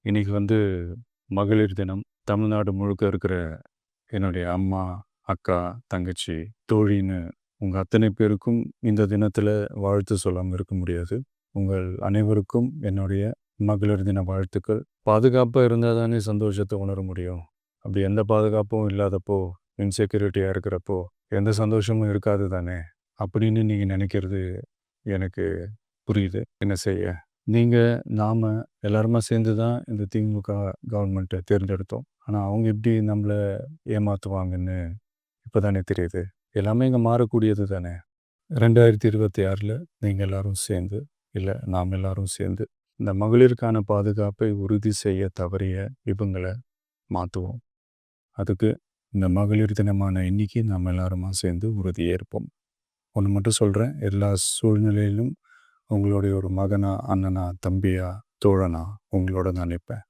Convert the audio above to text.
இன்னைக்கு மகளிர் தினம். தமிழ்நாடு முழுக்க இருக்கிற என்னுடைய அம்மா, அக்கா, தங்கச்சி, தோழின்னு உங்க அத்தனை பேருக்கும் இந்த தினத்தில வாழ்த்து சொல்லாம இருக்க முடியாது. உங்கள் அனைவருக்கும் என்னுடைய மகளிர் தின வாழ்த்துக்கள். பாதுகாப்பா இருந்தா தானே சந்தோஷத்த உணர முடியும். அப்படி எந்த பாதுகாப்பும் இல்லாதப்போ, இன்செக்யூரிட்டியா இருக்கிறப்போ, எந்த சந்தோஷமும் இருக்காது தானே! அப்படின்னு நீங்க நினைக்கிறது எனக்கு புரியுது. என்ன செய்ய? நீங்க, நாம எல்லாருமா சேர்ந்து தான் இந்த திமுக கவர்மெண்ட்ட தேர்ந்தெடுத்தோம். ஆனா, அவங்க எப்படி நம்மள ஏமாத்துவாங்கன்னு இப்ப தானே தெரியுது. எல்லாமே இங்க மாறக்கூடியது தானே. 2026ல நீங்க எல்லாரும் சேர்ந்து, இல்ல நாம எல்லாரும் சேர்ந்து, இந்த மகளிருக்கான பாதுகாப்பை உறுதி செய்ய தவறிய இவங்கள மாத்துவோம். அதுக்கு இந்த மகளிர் தினமான இன்னைக்கு நாம எல்லாருமா சேர்ந்து உறுதியேற்போம். ஒண்ணு மட்டும் சொல்றேன், எல்லா சூழ்நிலையிலும் உங்களுடைய ஒரு மகனா, அண்ணனா, தம்பியா, தோழனா உங்களோட நான் நிப்பேன்.